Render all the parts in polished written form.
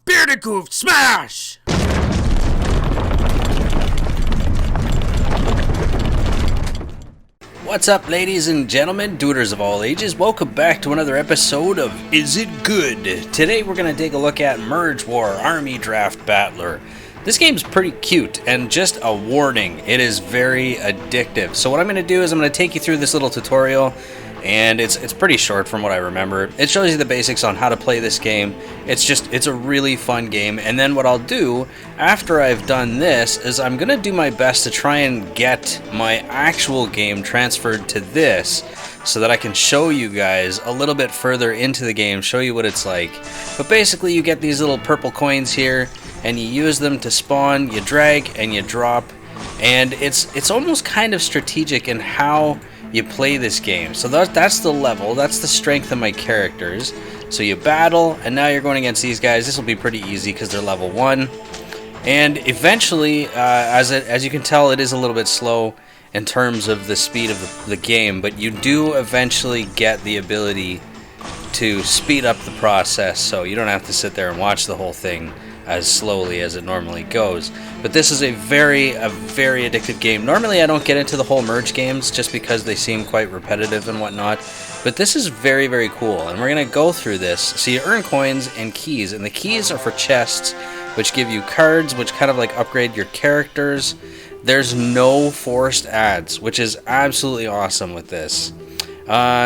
BeardedGoof, smash! What's up, ladies and gentlemen, doers of all ages? Welcome back to another episode of Is It Good? Today we're going to take a look at Merge War Army Draft Battler. This game's pretty cute, and just a warning, it is very addictive. So what I'm going to do is I'm going to take you through this little tutorial, and it's pretty short from what I remember. It shows you the basics on how to play this game. It's a really fun game, and then what I'll do after I've done this is I'm going to do my best to try and get my actual game transferred to this so that I can show you guys a little bit further into the game, show you what it's like. But basically you get these little purple coins here, and you use them to spawn, you drag and you drop, and it's almost kind of strategic in how you play this game. So that's the level, that's the strength of my characters. So you battle, and now you're going against these guys. This will be pretty easy because they're level 1. And eventually, as you can tell, it is a little bit slow in terms of the speed of the game, but you do eventually get the ability to speed up the process, so you don't have to sit there and watch the whole thing as slowly as it normally goes. But this is a very addictive game. Normally I don't get into the whole merge games just because they seem quite repetitive and whatnot, but this is very, very cool, and we're gonna go through this. So you earn coins and keys, and the keys are for chests, which give you cards, which kind of like upgrade your characters. There's no forced ads, which is absolutely awesome with this.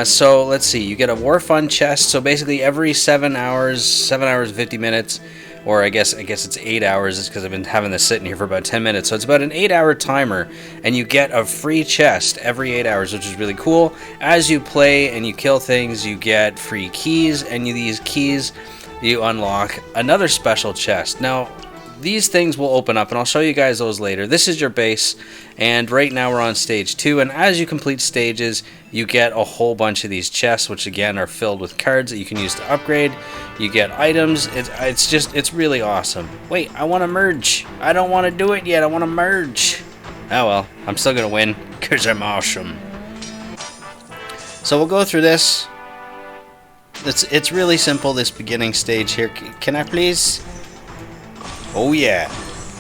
So let's see, you get a War Fun chest. So basically every 7 hours 50 minutes, or I guess it's 8 hours, it's because I've been having this sitting here for about 10 minutes, so it's about an 8-hour timer, and you get a free chest every 8 hours, which is really cool. As you play and you kill things, you get free keys, and these keys you unlock another special chest. Now these things will open up, and I'll show you guys those later. This is your base, and right now we're on stage 2, and as you complete stages, you get a whole bunch of these chests, which again are filled with cards that you can use to upgrade. You get items. It's really awesome. Wait, I want to merge. I don't want to do it yet. I want to merge. Oh well, I'm still gonna win because I'm awesome. So we'll go through this. It's really simple, this beginning stage here. Can I please? Oh yeah.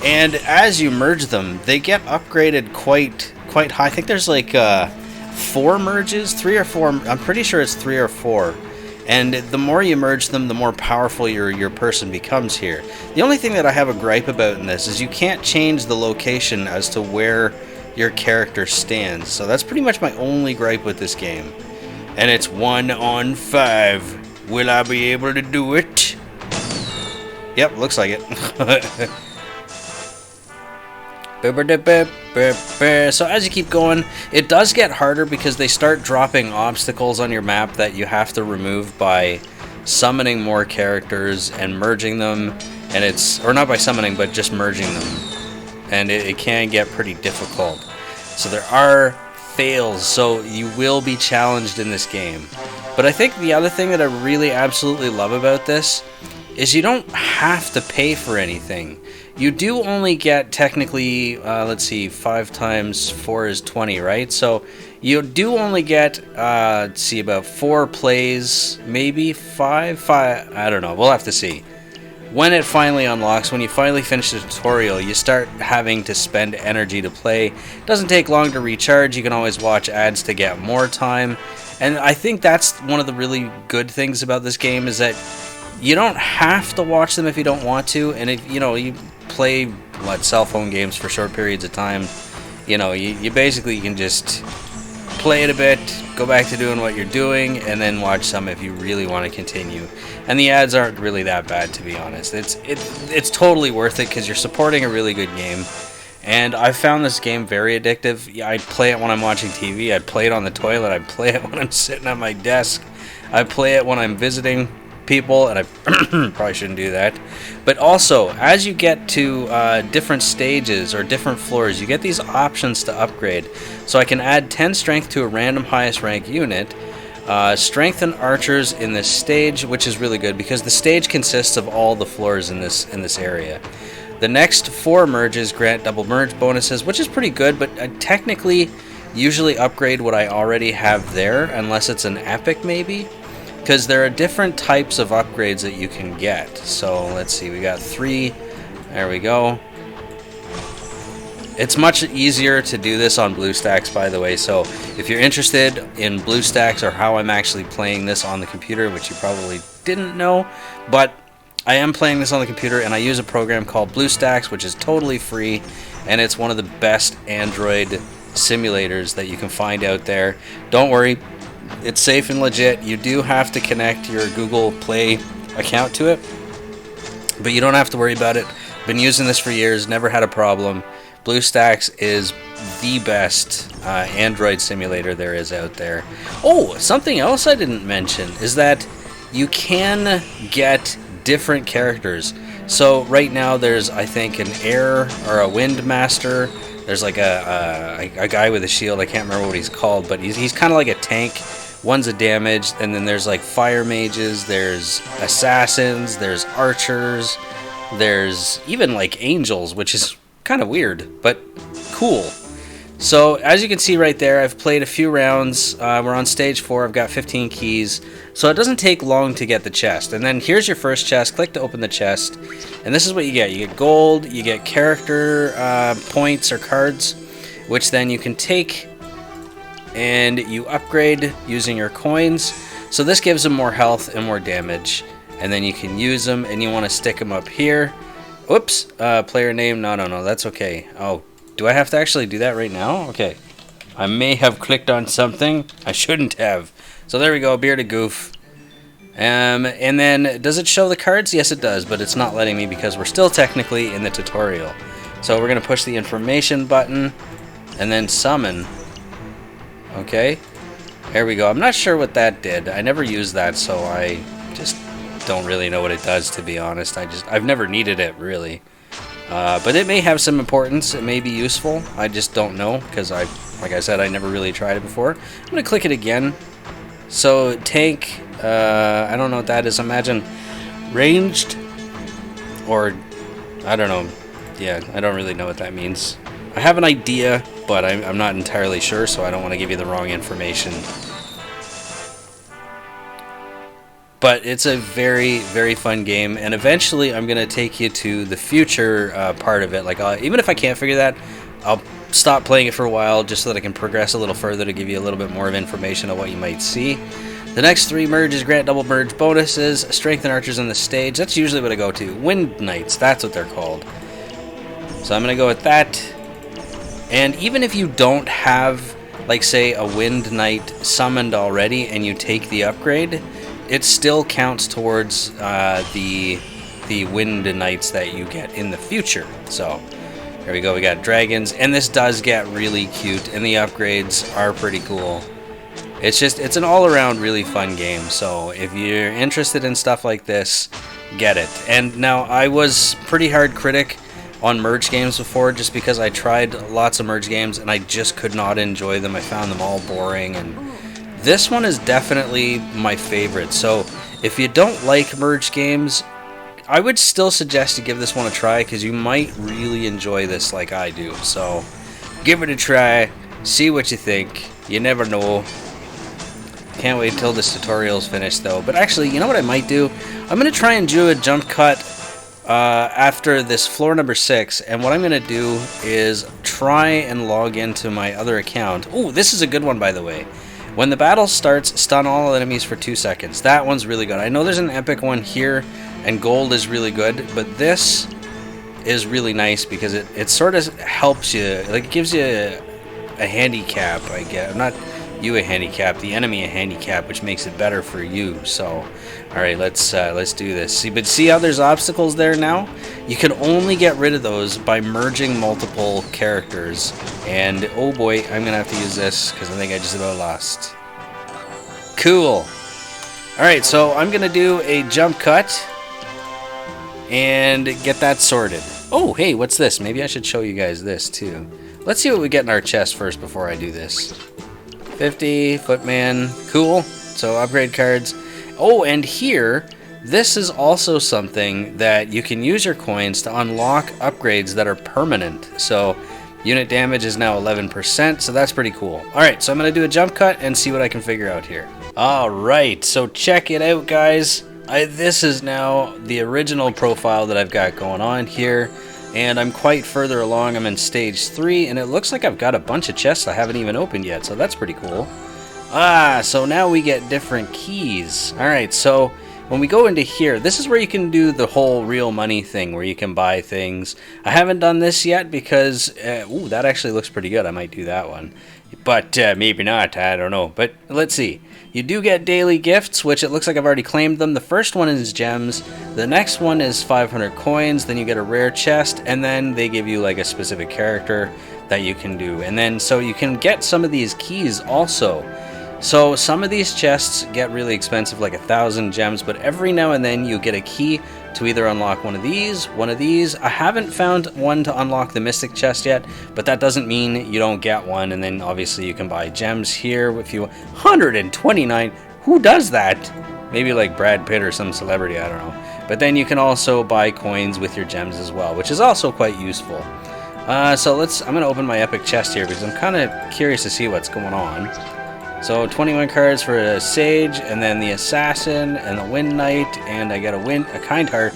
And as you merge them, they get upgraded quite high. I think there's like 4 merges, 3 or 4. I'm pretty sure it's 3 or 4. And the more you merge them, the more powerful your person becomes here. The only thing that I have a gripe about in this is you can't change the location as to where your character stands. So that's pretty much my only gripe with this game. And it's 1 on 5. Will I be able to do it? Yep, looks like it. So as you keep going, it does get harder because they start dropping obstacles on your map that you have to remove by summoning more characters and merging them, and or not by summoning, but just merging them, and it can get pretty difficult. So there are fails, so you will be challenged in this game. But I think the other thing that I really absolutely love about this is you don't have to pay for anything. You do only get technically, let's see, 5 times 4 is 20, right? So you do only get, let's see, about 4 plays, maybe 5, I don't know, we'll have to see. When it finally unlocks, when you finally finish the tutorial, you start having to spend energy to play. It doesn't take long to recharge. You can always watch ads to get more time. And I think that's one of the really good things about this game, is that you don't have to watch them if you don't want to, and if you play cell phone games for short periods of time, you basically can just play it a bit, go back to doing what you're doing, and then watch some if you really want to continue. And the ads aren't really that bad, to be honest. It's totally worth it because you're supporting a really good game. And I found this game very addictive. I play it when I'm watching TV, I play it on the toilet, I play it when I'm sitting at my desk, I play it when I'm visiting people, and I probably shouldn't do that. But also, as you get to different stages or different floors, you get these options to upgrade. So I can add 10 strength to a random highest rank unit, strengthen archers in this stage, which is really good because the stage consists of all the floors in this area. The next 4 merges grant double merge bonuses, which is pretty good, but technically usually upgrade what I already have there, unless it's an epic maybe. because there are different types of upgrades that you can get. So let's see, we got 3. There we go. It's much easier to do this on BlueStacks, by the way, so if you're interested in BlueStacks or how I'm actually playing this on the computer, which you probably didn't know, but I am playing this on the computer, and I use a program called BlueStacks, which is totally free, and it's one of the best Android simulators that you can find out there. Don't worry, it's safe and legit. You do have to connect your Google Play account to it, but you don't have to worry about it. Been using this for years, never had a problem. BlueStacks is the best Android simulator there is out there. Oh, something else I didn't mention is that you can get different characters. So right now there's, I think, an air or a wind master. There's like a guy with a shield. I can't remember what he's called, but he's kind of like a tank. One's a damage, and then there's like fire mages, there's assassins, there's archers, there's even like angels, which is kind of weird, but cool. So as you can see right there, I've played a few rounds. We're on stage 4. I've got 15 keys, so it doesn't take long to get the chest. And then here's your first chest. Click to open the chest, and this is what you get. You get gold, you get character points or cards, which then you can take and you upgrade using your coins. So this gives them more health and more damage, and then you can use them, and you want to stick them up here. Whoops, player name, no, that's okay. Oh, do I have to actually do that right now? Okay, I may have clicked on something I shouldn't have. So there we go, BeardedGoof. And then, does it show the cards? Yes, it does, but it's not letting me because we're still technically in the tutorial. So we're going to push the information button, and then summon. Okay, there we go. I'm not sure what that did. I never used that, so I just don't really know what it does, to be honest. I've never needed it, really. But it may have some importance. It may be useful. I just don't know, because like I said, I never really tried it before. I'm going to click it again. So tank, I don't know what that is. Imagine ranged, or I don't know. Yeah, I don't really know what that means. I have an idea, but I'm not entirely sure, so I don't want to give you the wrong information. But it's a very, very fun game, and eventually I'm going to take you to the future part of it. Like, even if I can't figure that, I'll stop playing it for a while just so that I can progress a little further to give you a little bit more of information on what you might see. The next 3 merges grant double merge bonuses. Strengthen archers on the stage. That's usually what I go to. Wind Knights, that's what they're called. So I'm going to go with that. And even if you don't have, like, say, a Wind Knight summoned already and you take the upgrade, it still counts towards the Wind Knights that you get in the future. So there we go, we got dragons, and this does get really cute, and the upgrades are pretty cool. It's an all-around really fun game, so if you're interested in stuff like this, get it. And now, I was pretty hard critic on merge games before, just because I tried lots of merge games and I just could not enjoy them. I found them all boring, and this one is definitely my favorite. So if you don't like merge games, I would still suggest you give this one a try, because you might really enjoy this like I do. So give it a try, see what you think. You never know. Can't wait till this tutorial's finished though. But actually, you know what I might do? I'm going to try and do a jump cut after this floor number 6, and what I'm going to do is try and log into my other account. Oh, this is a good one, by the way. When the battle starts, stun all enemies for 2 seconds. That one's really good. I know there's an epic one here, and gold is really good, but this is really nice because it sort of helps you, like, it gives you a handicap, I guess. Not you a handicap, the enemy a handicap, which makes it better for you. So, all right, let's do this. See how there's obstacles there now? You can only get rid of those by merging multiple characters. And oh boy, I'm gonna have to use this because I think I just about lost. Cool. All right, so I'm gonna do a jump cut and get that sorted. Oh, hey, what's this? Maybe I should show you guys this too. Let's see what we get in our chest first before I do this. 50, Footman, cool. So upgrade cards. Oh, and here, this is also something that you can use your coins to unlock upgrades that are permanent. So unit damage is now 11%, so that's pretty cool. Alright, so I'm going to do a jump cut and see what I can figure out here. Alright, so check it out, guys. This is now the original profile that I've got going on here, and I'm quite further along. I'm in stage 3, and it looks like I've got a bunch of chests I haven't even opened yet, so that's pretty cool. So now we get different keys. Alright, so when we go into here, this is where you can do the whole real money thing, where you can buy things. I haven't done this yet because, ooh, that actually looks pretty good. I might do that one. But maybe not, I don't know. But let's see. You do get daily gifts, which it looks like I've already claimed them. The first one is gems. The next one is 500 coins. Then you get a rare chest. And then they give you like a specific character that you can do. And then so you can get some of these keys also. So some of these chests get really expensive, like 1,000 gems. But every now and then you get a key to either unlock one of these, I haven't found one to unlock the Mystic chest yet, but that doesn't mean you don't get one. And then obviously you can buy gems here if you 129. Who does that? Maybe like Brad Pitt or some celebrity, I don't know. But then you can also buy coins with your gems as well, which is also quite useful. So I'm gonna open my epic chest here because I'm kind of curious to see what's going on. So 21 cards for a Sage, and then the Assassin, and the Wind Knight, and I got a Kind Heart,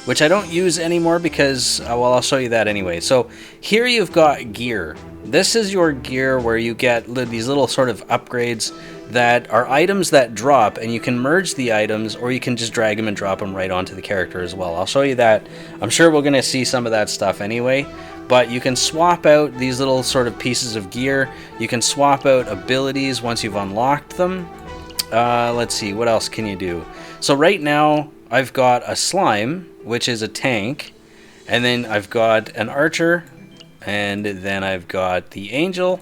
which I don't use anymore because, well, I'll show you that anyway. So here you've got gear. This is your gear where you get these little sort of upgrades that are items that drop, and you can merge the items, or you can just drag them and drop them right onto the character as well. I'll show you that. I'm sure we're going to see some of that stuff anyway. But you can swap out these little sort of pieces of gear. You can swap out abilities once you've unlocked them. Let's see, what else can you do? So right now, I've got a Slime, which is a tank. And then I've got an Archer. And then I've got the Angel.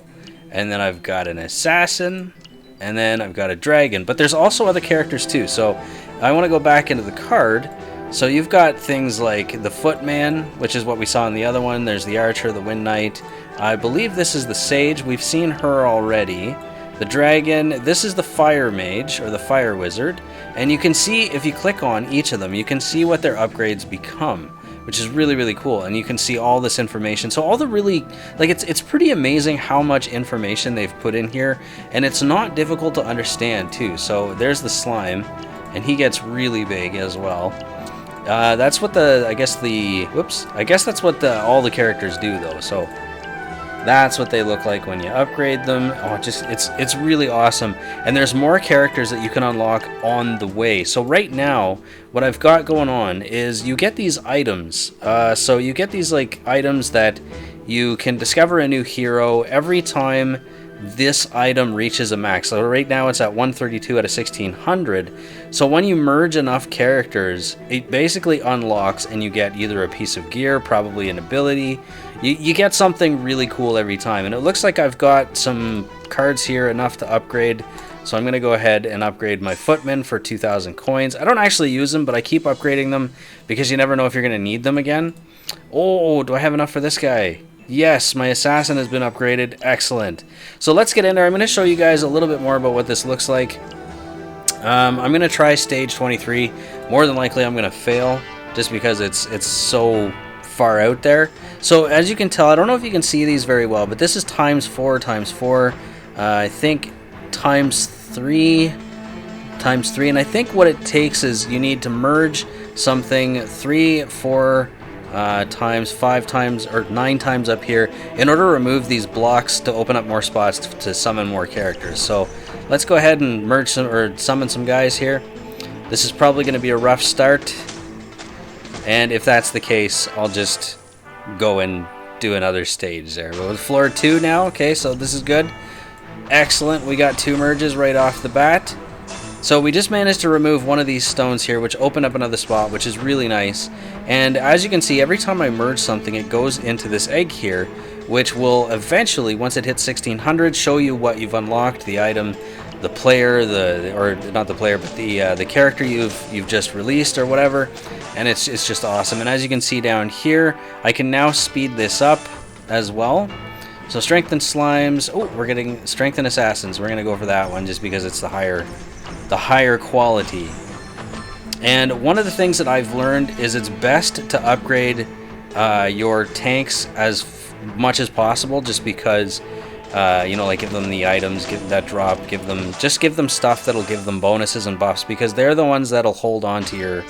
And then I've got an Assassin. And then I've got a Dragon. But there's also other characters too. So I want to go back into the card. So you've got things like the Footman, which is what we saw in the other one. There's the Archer, the Wind Knight. I believe this is the Sage. We've seen her already. The Dragon. This is the Fire Mage, or the Fire Wizard. And you can see, if you click on each of them, you can see what their upgrades become, which is really, really cool. And you can see all this information. So all the really, like, it's pretty amazing how much information they've put in here. And it's not difficult to understand, too. So there's the Slime, and he gets really big as well. That's what I guess that's what all the characters do though. So that's what they look like when you upgrade them. Oh, it's really awesome. And there's more characters that you can unlock on the way. So right now, what I've got going on is you get these items. So you get these like items that you can discover a new hero every time this item reaches a max. So right now it's at 132 out of 1600. So when you merge enough characters, it basically unlocks and you get either a piece of gear, probably an ability. You get something really cool every time. And it looks like I've got some cards here enough to upgrade. So I'm going to go ahead and upgrade my Footman for 2,000 coins. I don't actually use them, but I keep upgrading them because you never know if you're going to need them again. Oh, do I have enough for this guy? Yes, my Assassin has been upgraded. Excellent. So let's get in there. I'm going to show you guys a little bit more about what this looks like. I'm going to try stage 23. More than likely I'm going to fail just because it's so far out there. So as you can tell, I don't know if you can see these very well, but this is times 4 times 4. I think times 3 times 3. And I think what it takes is you need to merge something 3, 4... times 5 times or 9 times up here in order to remove these blocks to open up more spots to summon more characters. So let's go ahead and merge some or summon some guys here. This is probably going to be a rough start, and if that's the case, I'll just go and do another stage there. But with floor 2 now, okay, so this is good. Excellent, we got 2 merges right off the bat. So we just managed to remove one of these stones here, which opened up another spot, which is really nice. And as you can see, every time I merge something, it goes into this egg here, which will eventually, once it hits 1600, show you what you've unlocked, the item, the player, or not the player, but the character you've just released or whatever. And it's just awesome. And as you can see down here, I can now speed this up as well. So strengthen slimes. Oh, we're getting strengthen assassins. We're gonna go for that one just because it's the higher quality. And one of the things that I've learned is it's best to upgrade your tanks as much as possible, just because You know, like give them the items, give that drop, give them stuff that'll give them bonuses and buffs, because they're the ones that'll hold on to your,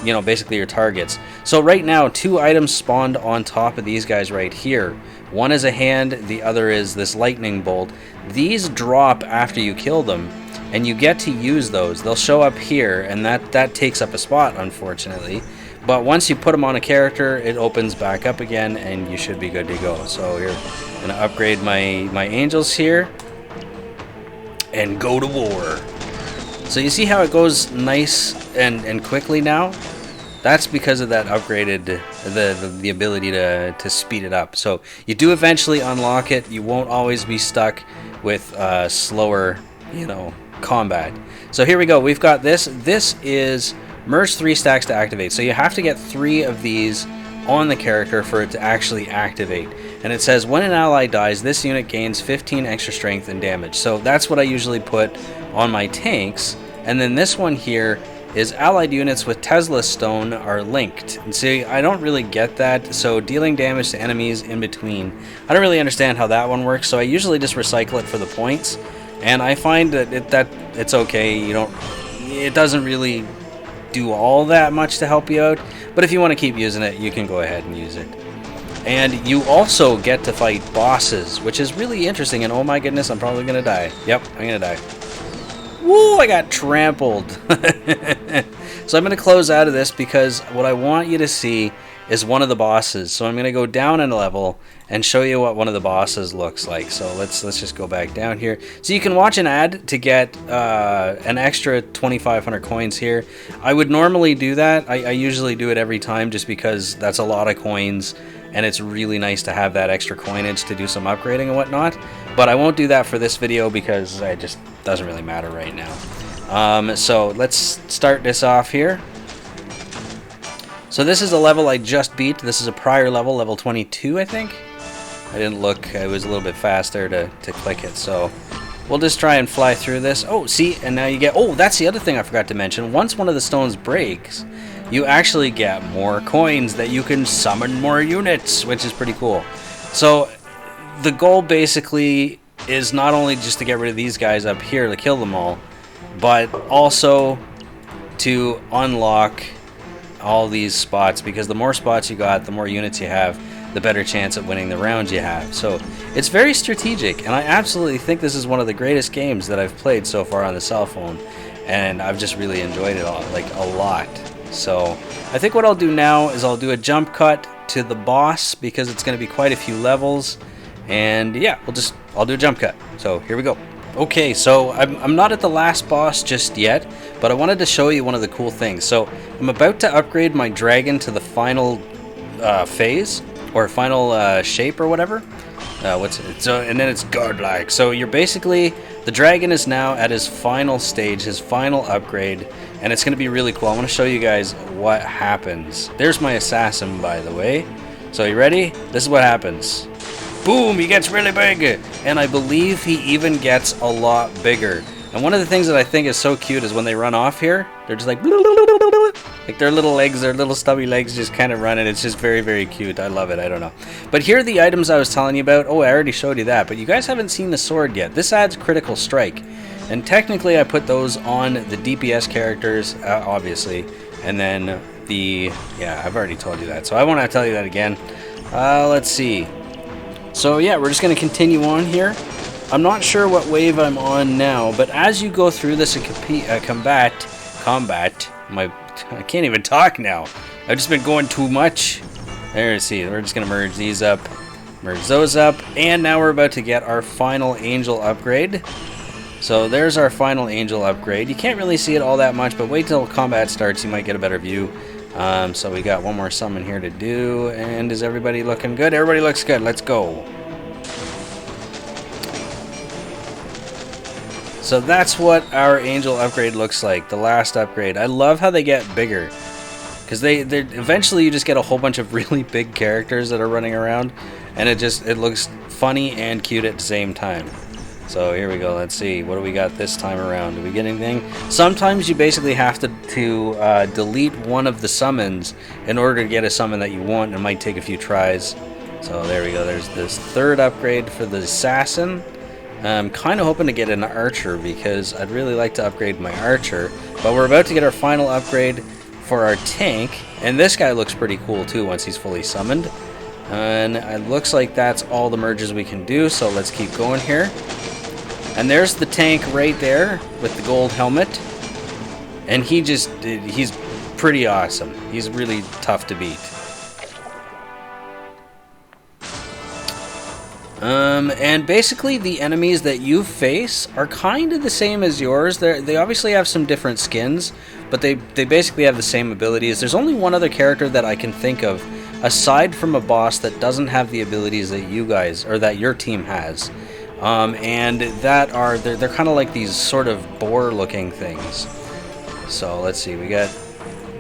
you know, basically your targets. So right now, 2 items spawned on top of these guys right here. One is a hand, the other is this lightning bolt. These drop after you kill them, and you get to use those. They'll show up here, and that takes up a spot, unfortunately. But once you put them on a character, it opens back up again, and you should be good to go. So here, I'm gonna upgrade my angels here, and go to war. So you see how it goes nice and quickly now? That's because of that upgraded, the ability to speed it up. So you do eventually unlock it. You won't always be stuck with slower, you know, combat. So here we go. We've got this. This is merge 3 stacks to activate. So you have to get 3 of these on the character for it to actually activate. And it says when an ally dies, this unit gains 15 extra strength and damage. So that's what I usually put on my tanks. And then this one here is allied units with Tesla Stone are linked. And see, I don't really get that. So dealing damage to enemies in between, I don't really understand how that one works. So I usually just recycle it for the points, and I find that it's okay. You don't, it doesn't really do all that much to help you out. But if you want to keep using it, you can go ahead and use it. And you also get to fight bosses, which is really interesting. And oh my goodness, I'm probably gonna die. Yep, I'm gonna die. Woo, I got trampled. So I'm going to close out of this because what I want you to see is one of the bosses. So I'm going to go down in a level and show you what one of the bosses looks like. So let's just go back down here. So you can watch an ad to get an extra 2,500 coins here. I would normally do that. I usually do it every time just because that's a lot of coins, and it's really nice to have that extra coinage to do some upgrading and whatnot. But I won't do that for this video because it just doesn't really matter right now. So let's start this off here. So this is a level I just beat. This is a prior level, level 22, I think. I didn't look. I was a little bit faster to click it. So we'll just try and fly through this. Oh, see, and now you get... Oh, that's the other thing I forgot to mention. Once one of the stones breaks, you actually get more coins that you can summon more units, which is pretty cool. So the goal basically is not only just to get rid of these guys up here to kill them all, but also to unlock all these spots, because the more spots you got, the more units you have, the better chance of winning the rounds you have. So it's very strategic, and I absolutely think this is one of the greatest games that I've played so far on the cell phone, and I've just really enjoyed it all, like a lot. So I think what I'll do now is I'll do a jump cut to the boss, because it's going to be quite a few levels, and yeah, I'll do a jump cut. So here we go. Okay, so I'm not at the last boss just yet, but I wanted to show you one of the cool things. So I'm about to upgrade my dragon to the final phase, or final shape or whatever. And then it's godlike. So you're basically, the dragon is now at his final stage, his final upgrade, and it's going to be really cool. I want to show you guys what happens. There's my assassin, by the way. So you ready? This is what happens. Boom, he gets really big, and I believe he even gets a lot bigger. And one of the things that I think is so cute is when they run off here, they're just like their little legs, their little stubby legs just kind of running. It's just very, very cute. I love it. I don't know. But here are the items I was telling you about. Oh, I already showed you that, but you guys haven't seen the sword yet. This adds critical strike, and technically I put those on the DPS characters, obviously, and then yeah, I've already told you that, so I won't have to tell you that again. Let's see. So yeah, we're just going to continue on here. I'm not sure what wave I'm on now, but as you go through this and combat, I can't even talk now. I've just been going too much. There, see, we're just going to merge these up, merge those up, and now we're about to get our final angel upgrade. So there's our final angel upgrade. You can't really see it all that much, but wait till combat starts, you might get a better view. So we got one more summon here to do, and is everybody looking good? Everybody looks good. Let's go. So that's what our angel upgrade looks like, the last upgrade. I love how they get bigger, because they eventually you just get a whole bunch of really big characters that are running around, and it looks funny and cute at the same time. So here we go. Let's see. What do we got this time around? Do we get anything? Sometimes you basically have to delete one of the summons in order to get a summon that you want. It might take a few tries. So there we go. There's this third upgrade for the assassin. I'm kind of hoping to get an archer because I'd really like to upgrade my archer. But we're about to get our final upgrade for our tank. And this guy looks pretty cool too once he's fully summoned. And it looks like that's all the merges we can do. So let's keep going here. And there's the tank right there with the gold helmet. And he's pretty awesome. He's really tough to beat. And basically the enemies that you face are kind of the same as yours. They obviously have some different skins, but they basically have the same abilities. There's only one other character that I can think of, aside from a boss, that doesn't have the abilities that you guys, or that your team has. And that are, they're kind of like these sort of boar-looking things. So let's see, we got...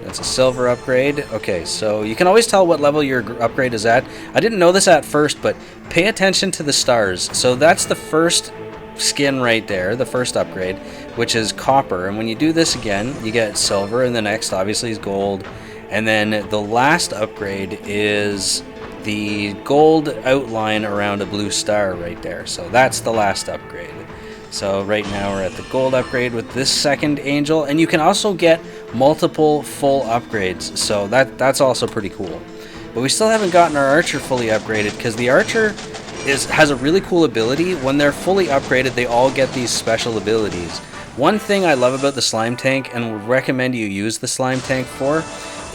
That's a silver upgrade. Okay, so you can always tell what level your upgrade is at. I didn't know this at first, but pay attention to the stars. So that's the first skin right there, the first upgrade, which is copper. And when you do this again, you get silver, and the next obviously is gold. And then the last upgrade is the gold outline around a blue star right there. So that's the last upgrade. So right now we're at the gold upgrade with this second angel, and you can also get multiple full upgrades, so that's also pretty cool. But we still haven't gotten our archer fully upgraded, because the archer has a really cool ability. When they're fully upgraded, they all get these special abilities. One thing I love about the slime tank, and would recommend you use the slime tank for,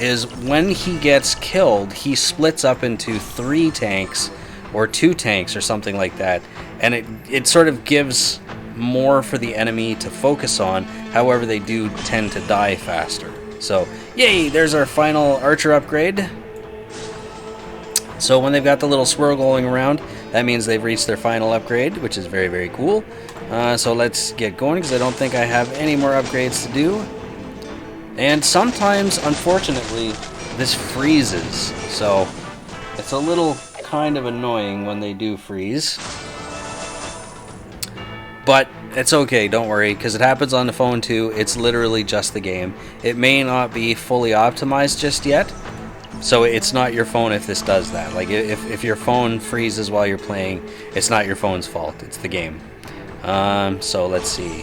is when he gets killed, he splits up into 3 tanks, or 2 tanks, or something like that, and it sort of gives more for the enemy to focus on. However, they do tend to die faster. So yay, there's our final archer upgrade. So when they've got the little swirl going around, that means they've reached their final upgrade, which is very, very cool. So let's get going, because I don't think I have any more upgrades to do. And sometimes, unfortunately, this freezes, so it's a little kind of annoying when they do freeze. But it's okay, don't worry, because it happens on the phone too. It's literally just the game. It may not be fully optimized just yet, so it's not your phone if this does that. Like, if your phone freezes while you're playing, it's not your phone's fault, it's the game. So let's see.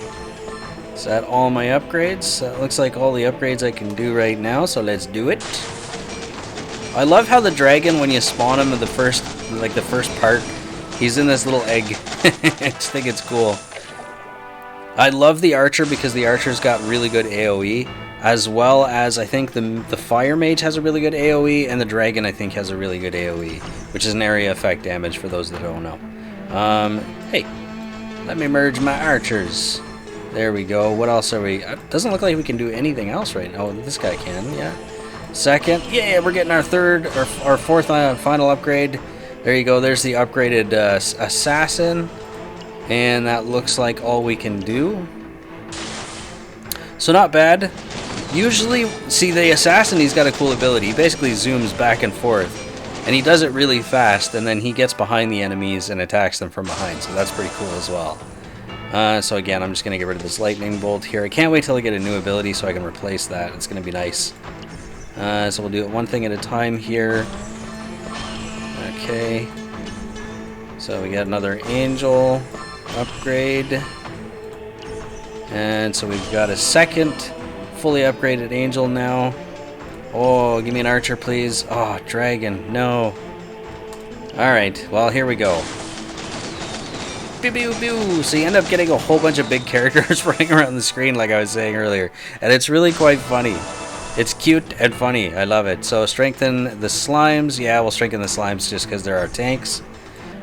Is that all my upgrades? That looks like all the upgrades I can do right now, so let's do it. I love how the dragon, when you spawn him in the first part, he's in this little egg. I just think it's cool. I love the archer because the archer's got really good AoE, as well as I think the fire mage has a really good AoE, and the dragon I think has a really good AoE, which is an area effect damage for those that don't know. Hey, let me merge my archers. There we go. What else are we? It doesn't look like we can do anything else right now. Oh, this guy can, yeah. Second, yeah, we're getting our third, our fourth final upgrade. There you go. There's the upgraded assassin. And that looks like all we can do. So not bad. Usually, see, the assassin, he's got a cool ability. He basically zooms back and forth. And he does it really fast, and then he gets behind the enemies and attacks them from behind. So that's pretty cool as well. So again, I'm just going to get rid of this lightning bolt here. I can't wait till I get a new ability so I can replace that. It's going to be nice. So we'll do it one thing at a time here. Okay. So we got another angel upgrade. And so we've got a second fully upgraded angel now. Oh, give me an archer, please. Oh, dragon. No. Alright, well, here we go. Pew, pew, pew. So you end up getting a whole bunch of big characters running around the screen, like I was saying earlier. And it's really quite funny. It's cute and funny. I love it. So strengthen the slimes. Yeah, we'll strengthen the slimes just because they're our tanks.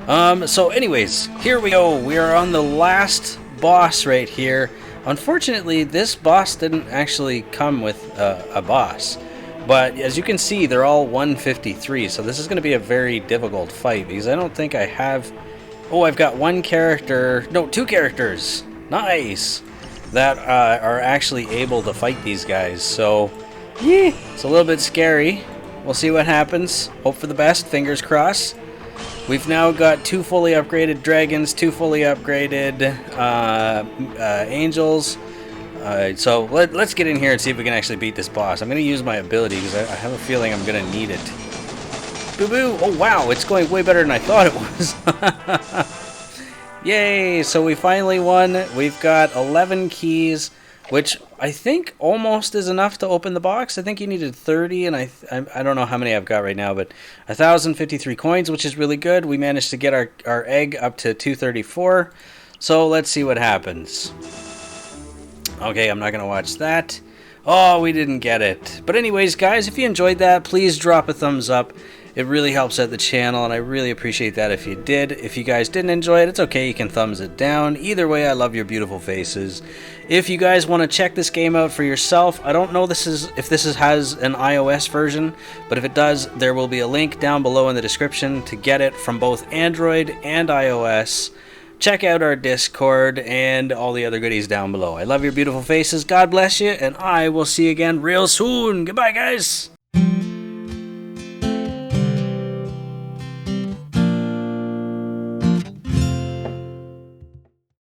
So anyways, here we go. We are on the last boss right here. Unfortunately, this boss didn't actually come with a boss. But as you can see, they're all 153. So this is going to be a very difficult fight because I don't think I have... Oh, I've got one character... No, 2 characters. Nice. That are actually able to fight these guys. So, yeah, it's a little bit scary. We'll see what happens. Hope for the best. Fingers crossed. We've now got 2 fully upgraded dragons, 2 fully upgraded angels. So let's get in here and see if we can actually beat this boss. I'm going to use my ability because I have a feeling I'm going to need it. Boo boo. Oh wow, it's going way better than I thought it was. Yay, so we finally won. We've got 11 keys, which I think almost is enough to open the box. I think you needed 30, and I don't know how many I've got right now, but 1,053 coins, which is really good. We managed to get our egg up to 234, so let's see what happens. Okay, I'm not going to watch that. Oh, we didn't get it. But anyways, guys, if you enjoyed that, please drop a thumbs up. It really helps out the channel, and I really appreciate that if you did. If you guys didn't enjoy it, it's okay. You can thumbs it down. Either way, I love your beautiful faces. If you guys want to check this game out for yourself, I don't know if this has an iOS version, but if it does, there will be a link down below in the description to get it from both Android and iOS. Check out our Discord and all the other goodies down below. I love your beautiful faces. God bless you, and I will see you again real soon. Goodbye, guys.